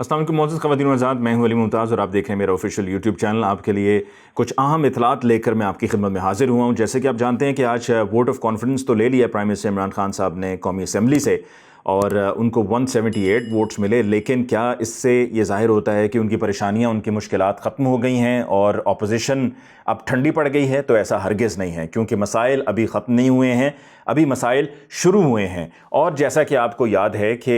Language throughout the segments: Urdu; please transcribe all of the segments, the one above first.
السلام علیکم معزز خواتین و حضرات، میں ہوں علی ممتاز اور آپ دیکھ رہے ہیں میرا آفیشیل یوٹیوب چینل۔ آپ کے لیے کچھ اہم اطلاعات لے کر میں آپ کی خدمت میں حاضر ہوا ہوں۔ جیسے کہ آپ جانتے ہیں کہ آج ووٹ آف کانفیڈنس تو لے لیا پرائم منسٹر عمران خان صاحب نے قومی اسمبلی سے، اور ان کو 178 ووٹس ملے، لیکن کیا اس سے یہ ظاہر ہوتا ہے کہ ان کی پریشانیاں، ان کی مشکلات ختم ہو گئی ہیں اور اپوزیشن اب ٹھنڈی پڑ گئی ہے؟ تو ایسا ہرگز نہیں ہے، کیونکہ مسائل ابھی ختم نہیں ہوئے ہیں، ابھی مسائل شروع ہوئے ہیں۔ اور جیسا کہ آپ کو یاد ہے کہ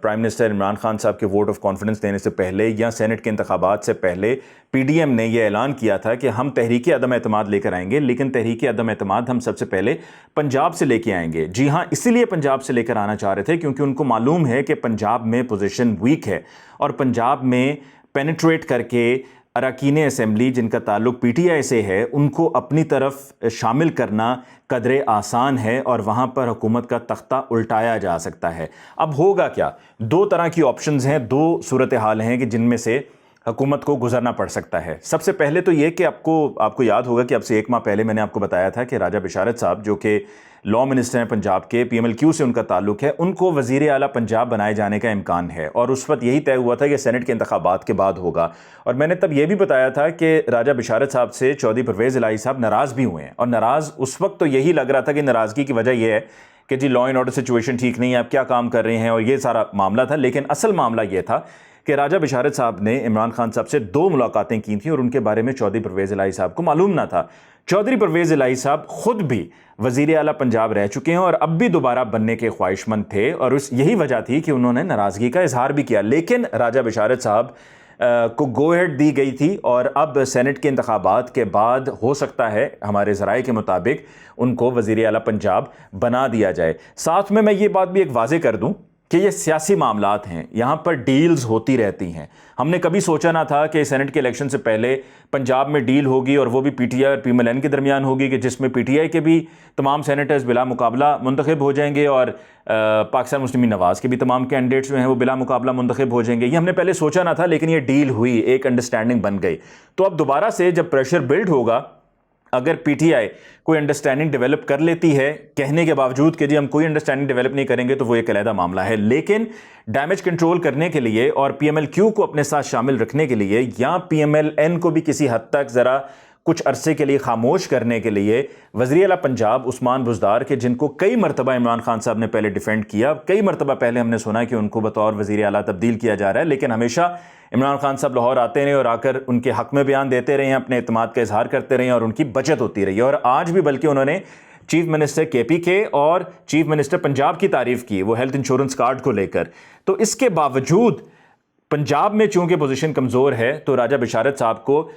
پرائم منسٹر عمران خان صاحب کے ووٹ آف کانفیڈنس دینے سے پہلے یا سینٹ کے انتخابات سے پہلے پی ڈی ایم نے یہ اعلان کیا تھا کہ ہم تحریک عدم اعتماد لے کر آئیں گے، لیکن تحریک عدم اعتماد ہم سب سے پہلے پنجاب سے لے کے آئیں گے۔ جی ہاں، اسی لیے پنجاب سے لے کر آنا چاہ رہے تھے کیونکہ ان کو معلوم ہے کہ پنجاب میں پوزیشن ویک ہے، اور پنجاب میں پینیٹریٹ کر کے اراکین اسمبلی جن کا تعلق پی ٹی آئی سے ہے، ان کو اپنی طرف شامل کرنا قدرے آسان ہے، اور وہاں پر حکومت کا تختہ الٹایا جا سکتا ہے۔ اب ہوگا کیا؟ دو طرح کی آپشنز ہیں، دو صورتحال ہیں کہ جن میں سے حکومت کو گزرنا پڑ سکتا ہے۔ سب سے پہلے تو یہ کہ آپ کو یاد ہوگا کہ اب سے 1 ماہ پہلے میں نے آپ کو بتایا تھا کہ راجہ بشارت صاحب، جو کہ لا منسٹر ہیں پنجاب کے، پی ایم ایل کیو سے ان کا تعلق ہے، ان کو وزیر اعلیٰ پنجاب بنائے جانے کا امکان ہے، اور اس وقت یہی طے ہوا تھا کہ سینٹ کے انتخابات کے بعد ہوگا۔ اور میں نے تب یہ بھی بتایا تھا کہ راجہ بشارت صاحب سے چودھری پرویز الہی صاحب ناراض بھی ہوئے ہیں، اور ناراض اس وقت تو یہی لگ رہا تھا کہ ناراضگی کی وجہ یہ ہے کہ جی لا اینڈ آرڈر سچویشن ٹھیک نہیں ہے، آپ کیا کام کر رہے ہیں، اور یہ سارا معاملہ تھا۔ لیکن اصل معاملہ یہ تھا کہ راجہ بشارت صاحب نے عمران خان صاحب سے 2 ملاقاتیں کی تھیں، اور ان کے بارے میں چودھری پرویز الہی صاحب کو معلوم نہ تھا۔ چودھری پرویز الہی صاحب خود بھی وزیر اعلیٰ پنجاب رہ چکے ہیں اور اب بھی دوبارہ بننے کے خواہش مند تھے، اور یہی وجہ تھی کہ انہوں نے ناراضگی کا اظہار بھی کیا۔ لیکن راجہ بشارت صاحب کو گو ہیڈ دی گئی تھی، اور اب سینٹ کے انتخابات کے بعد ہو سکتا ہے ہمارے ذرائع کے مطابق ان کو وزیر اعلیٰ پنجاب بنا دیا جائے۔ ساتھ میں یہ بات بھی ایک واضح کر دوں کہ یہ سیاسی معاملات ہیں، یہاں پر ڈیلز ہوتی رہتی ہیں۔ ہم نے کبھی سوچا نہ تھا کہ سینٹ کے الیکشن سے پہلے پنجاب میں ڈیل ہوگی، اور وہ بھی پی ٹی آئی اور پی ایم ایل این کے درمیان ہوگی، کہ جس میں پی ٹی آئی کے بھی تمام سینیٹرز بلا مقابلہ منتخب ہو جائیں گے، اور پاکستان مسلم نواز کے بھی تمام کینڈیڈیٹس جو ہیں وہ بلا مقابلہ منتخب ہو جائیں گے۔ یہ ہم نے پہلے سوچا نہ تھا، لیکن یہ ڈیل ہوئی، ایک انڈرسٹینڈنگ بن گئی۔ تو اب دوبارہ سے جب پریشر بلڈ ہوگا، اگر پی ٹی آئی کوئی انڈرسٹینڈنگ ڈیولپ کر لیتی ہے، کہنے کے باوجود کہ جی ہم کوئی انڈرسٹینڈنگ ڈیولپ نہیں کریں گے، تو وہ ایک علیحدہ معاملہ ہے۔ لیکن ڈیمیج کنٹرول کرنے کے لیے اور پی ایم ایل کیو کو اپنے ساتھ شامل رکھنے کے لیے، یا پی ایم ایل این کو بھی کسی حد تک ذرا کچھ عرصے کے لیے خاموش کرنے کے لیے، وزیر اعلیٰ پنجاب عثمان بزدار کے، جن کو کئی مرتبہ عمران خان صاحب نے پہلے ڈیفینڈ کیا، کئی مرتبہ پہلے ہم نے سنا کہ ان کو بطور وزیر اعلیٰ تبدیل کیا جا رہا ہے، لیکن ہمیشہ عمران خان صاحب لاہور آتے رہے اور آ کر ان کے حق میں بیان دیتے رہے ہیں، اپنے اعتماد کا اظہار کرتے رہے ہیں، اور ان کی بچت ہوتی رہی ہے۔ اور آج بھی بلکہ انہوں نے چیف منسٹر کے پی کے اور چیف منسٹر پنجاب کی تعریف کی، وہ ہیلتھ انشورنس کارڈ کو لے کر۔ تو اس کے باوجود پنجاب میں چونکہ پوزیشن کمزور ہے، تو راجہ بشارت صاحب کو،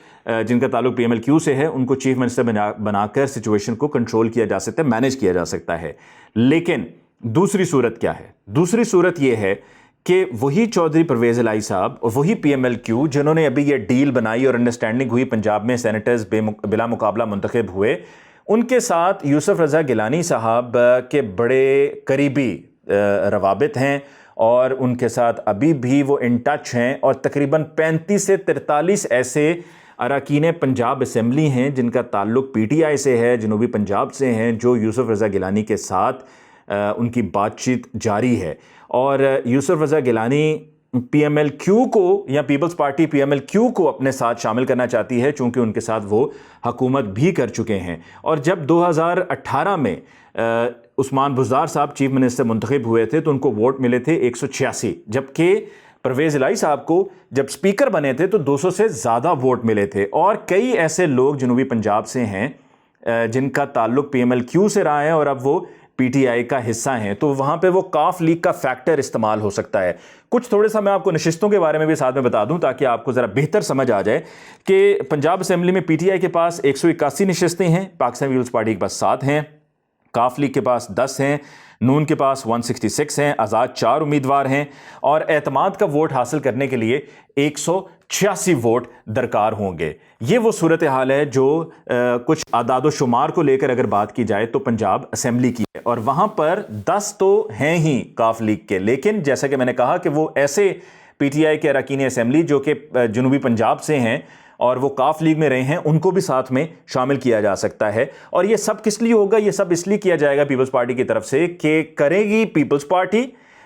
جن کا تعلق پی ایم ایل کیو سے ہے، ان کو چیف منسٹر بنا کر سچویشن کو کنٹرول کیا جا سکتا ہے، مینیج کیا جا سکتا ہے۔ لیکن دوسری صورت کیا ہے؟ دوسری صورت یہ ہے کہ وہی چودھری پرویز الہی صاحب اور وہی پی ایم ایل کیو جنہوں نے ابھی یہ ڈیل بنائی اور انڈرسٹینڈنگ ہوئی، پنجاب میں سینیٹرز بلا مقابلہ منتخب ہوئے، ان کے ساتھ یوسف رضا گیلانی صاحب کے بڑے قریبی روابط ہیں، اور ان کے ساتھ ابھی بھی وہ ان ٹچ ہیں، اور تقریباً 35 سے 43 ایسے اراکین پنجاب اسمبلی ہیں جن کا تعلق پی ٹی آئی سے ہے، جنوبی پنجاب سے ہیں، جو یوسف رضا گیلانی کے ساتھ ان کی بات چیت جاری ہے۔ اور Yousaf Raza Gilani P M L Q کو، یا Peoples Party P M L Q کو اپنے ساتھ شامل کرنا چاہتی ہے، چونکہ ان کے ساتھ وہ حکومت بھی کر چکے ہیں۔ اور جب 2018 میں عثمان بزدار صاحب چیف منسٹر منتخب ہوئے تھے، تو ان کو ووٹ ملے تھے 186، جبکہ پرویز الہی صاحب کو جب سپیکر بنے تھے تو 200 سے زیادہ ووٹ ملے تھے۔ اور کئی ایسے لوگ جنوبی پنجاب سے ہیں جن کا تعلق پی ایم ایل کیو سے رہا ہے، اور اب وہ پی ٹی آئی کا حصہ ہیں، تو وہاں پہ وہ کاف لیگ کا فیکٹر استعمال ہو سکتا ہے۔ کچھ تھوڑے سا میں آپ کو نشستوں کے بارے میں بھی ساتھ میں بتا دوں، تاکہ آپ کو ذرا بہتر سمجھ آ جائے کہ پنجاب اسمبلی میں پی ٹی آئی کے پاس 181 نشستیں ہیں، پاکستان پیپلز پارٹی کے پاس 7 ہیں، کاف لیگ کے پاس 10 ہیں، نون کے پاس 166 ہیں، آزاد 4 امیدوار ہیں، اور اعتماد کا ووٹ حاصل کرنے کے لیے 186 ووٹ درکار ہوں گے۔ یہ وہ صورتحال ہے جو کچھ اعداد و شمار کو لے کر اگر بات کی جائے تو پنجاب اسمبلی کی ہے، اور وہاں پر 10 تو ہیں ہی کاف لیگ کے، لیکن جیسا کہ میں نے کہا کہ وہ ایسے پی ٹی آئی کے اراکین اسمبلی جو کہ جنوبی پنجاب سے ہیں اور وہ کاف لیگ میں رہے ہیں، ان کو بھی ساتھ میں شامل کیا جا سکتا ہے۔ اور یہ سب کس لیے ہوگا؟ یہ سب اس لیے کیا جائے گا پیپلز پارٹی کی طرف سے کہ کرے گی پیپلز پارٹی،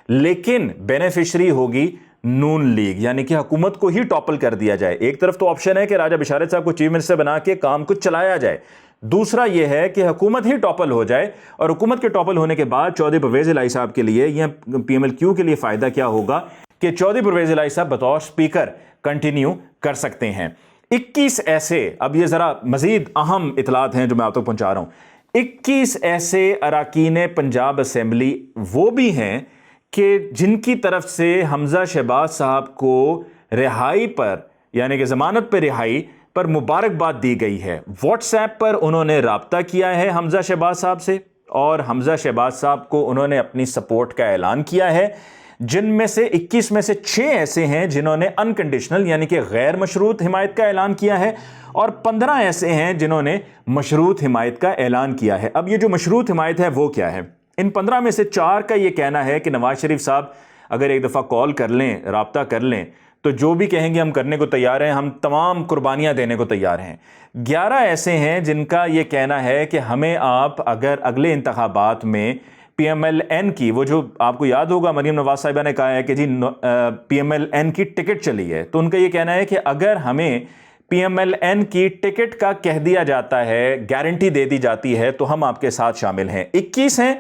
لیکن بینیفیشری ہوگی نون لیگ، یعنی کہ حکومت کو ہی ٹاپل کر دیا جائے۔ ایک طرف تو آپشن ہے کہ راجہ بشارت صاحب کو چیف منسٹر بنا کے کام کو چلایا جائے، دوسرا یہ ہے کہ حکومت ہی ٹاپل ہو جائے، اور حکومت کے ٹاپل ہونے کے بعد چودھری پرویز الہی صاحب کے لیے یا پی ایم ایل کیو کے لیے فائدہ کیا ہوگا کہ چودھری پرویز الہی صاحب بطور سپیکر کنٹینیو کر سکتے ہیں۔ 21 ایسے، اب یہ ذرا مزید اہم اطلاعات ہیں جو میں آپ تک پہنچا رہا ہوں، 21 ایسے اراکین پنجاب اسمبلی وہ بھی ہیں کہ جن کی طرف سے حمزہ شہباز صاحب کو رہائی پر، یعنی کہ ضمانت پہ رہائی پر مبارکباد دی گئی ہے۔ واٹس ایپ پر انہوں نے رابطہ کیا ہے حمزہ شہباز صاحب سے، اور حمزہ شہباز صاحب کو انہوں نے اپنی سپورٹ کا اعلان کیا ہے، جن میں سے 21 میں سے 6 ایسے ہیں جنہوں نے انکنڈیشنل یعنی کہ غیر مشروط حمایت کا اعلان کیا ہے، اور 15 ایسے ہیں جنہوں نے مشروط حمایت کا اعلان کیا ہے۔ اب یہ جو مشروط حمایت ہے وہ کیا ہے؟ ان 15 میں سے 4 کا یہ کہنا ہے کہ نواز شریف صاحب اگر ایک دفعہ کال کر لیں، رابطہ کر لیں، تو جو بھی کہیں گے ہم کرنے کو تیار ہیں، ہم تمام قربانیاں دینے کو تیار ہیں۔ 11 ایسے ہیں جن کا یہ کہنا ہے کہ ہمیں آپ اگر اگلے انتخابات میں پی ایم ایل این کی، وہ جو آپ کو یاد ہوگا مریم نواز صاحبہ نے کہا ہے کہ جی پی ایم ایل این کی ٹکٹ چلی ہے، تو ان کا یہ کہنا ہے کہ اگر ہمیں پی ایم ایل این کی ٹکٹ کا کہہ دیا جاتا ہے، گارنٹی دے دی جاتی ہے، تو ہم آپ کے ساتھ شامل ہیں۔ 21 ہیں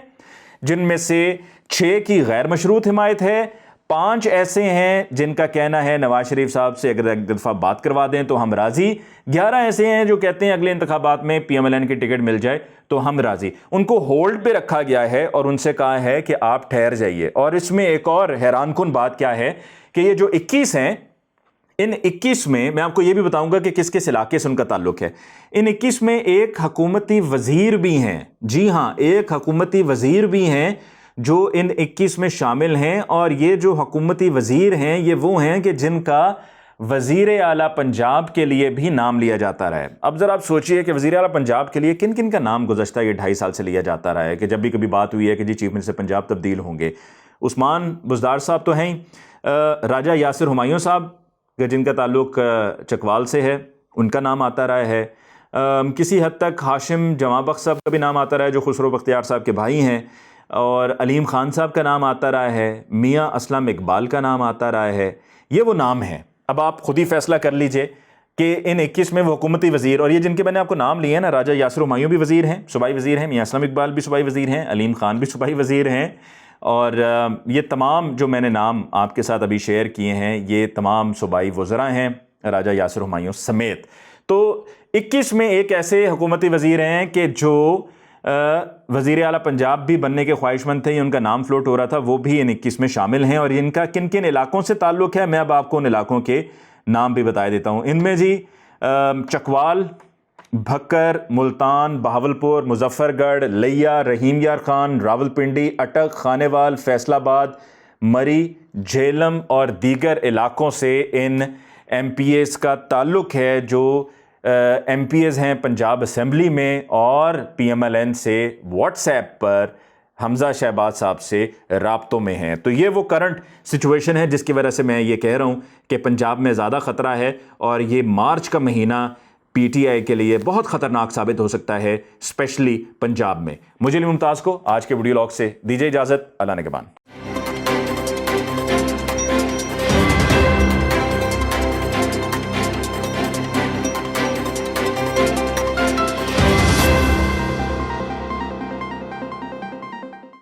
جن میں سے 6 کی غیر مشروط حمایت ہے، 5 ایسے ہیں جن کا کہنا ہے نواز شریف صاحب سے اگر ایک دفعہ بات کروا دیں تو ہم راضی، 11 ایسے ہیں جو کہتے ہیں اگلے انتخابات میں پی ایم ایل این کی ٹکٹ مل جائے تو ہم راضی۔ ان کو ہولڈ پہ رکھا گیا ہے اور ان سے کہا ہے کہ آپ ٹھہر جائیے۔ اور اس میں ایک اور حیران کن بات کیا ہے کہ یہ جو 21 ہیں، ان 21 میں میں آپ کو یہ بھی بتاؤں گا کہ کس کس علاقے سے ان کا تعلق ہے۔ ان 21 میں ایک حکومتی وزیر بھی ہیں، جی ہاں، ایک حکومتی وزیر بھی ہیں جو ان 21 میں شامل ہیں، اور یہ جو حکومتی وزیر ہیں یہ وہ ہیں کہ جن کا وزیر اعلیٰ پنجاب کے لیے بھی نام لیا جاتا رہا ہے۔ اب ذرا آپ سوچئے کہ وزیر اعلیٰ پنجاب کے لیے کن کن کا نام گزشتہ یہ 2.5 سال سے لیا جاتا رہا ہے، کہ جب بھی کبھی بات ہوئی ہے کہ جی چیف منسٹر پنجاب تبدیل ہوں گے، عثمان بزدار صاحب تو ہیں، راجہ یاسر ہمایوں صاحب جن کا تعلق چکوال سے ہے، ان کا نام آتا رہا ہے، کسی حد تک ہاشم جمع بخش صاحب کا بھی نام آتا رہا ہے جو خسرو بختیار صاحب کے بھائی ہیں، اور علیم خان صاحب کا نام آتا رہا ہے، میاں اسلم اقبال کا نام آتا رہا ہے۔ یہ وہ نام ہیں۔ اب آپ خود ہی فیصلہ کر لیجئے کہ ان 21 میں وہ حکومتی وزیر، اور یہ جن کے میں نے آپ کو نام لیے ہیں نا، راجہ یاسر ہمایوں بھی وزیر ہیں، صوبائی وزیر ہیں، میاں اسلم اقبال بھی صوبائی وزیر ہیں، علیم خان بھی صوبائی وزیر ہیں، اور یہ تمام جو میں نے نام آپ کے ساتھ ابھی شیئر کیے ہیں یہ تمام صوبائی وزراء ہیں راجہ یاسر ہمایوں سمیت۔ تو 21 میں ایک ایسے حکومتی وزیر ہیں کہ جو وزیر اعلیٰ پنجاب بھی بننے کے خواہش مند تھے، ان کا نام فلوٹ ہو رہا تھا، وہ بھی ان 21 میں شامل ہیں، اور ان کا کن کن علاقوں سے تعلق ہے میں اب آپ کو ان علاقوں کے نام بھی بتا دیتا ہوں۔ ان میں جی چکوال، بھکر، ملتان، بہاولپور، مظفر گڑھ، لیا، رحیم یار خان، راولپنڈی، اٹک، خانیوال، فیصل آباد، مری، جہلم اور دیگر علاقوں سے ان ایم پی ایز کا تعلق ہے جو ایم پی ایز ہیں پنجاب اسمبلی میں، اور پی ایم ایل این سے واٹس ایپ پر حمزہ شہباز صاحب سے رابطوں میں ہیں۔ تو یہ وہ کرنٹ سچویشن ہے جس کی وجہ سے میں یہ کہہ رہا ہوں کہ پنجاب میں زیادہ خطرہ ہے، اور یہ مارچ کا مہینہ پی ٹی آئی کے لیے بہت خطرناک ثابت ہو سکتا ہے، اسپیشلی پنجاب میں۔ مجھے علی ممتاز کو آج کے ویڈیو لاگ سے دیجیے اجازت، اللہ نگہبان۔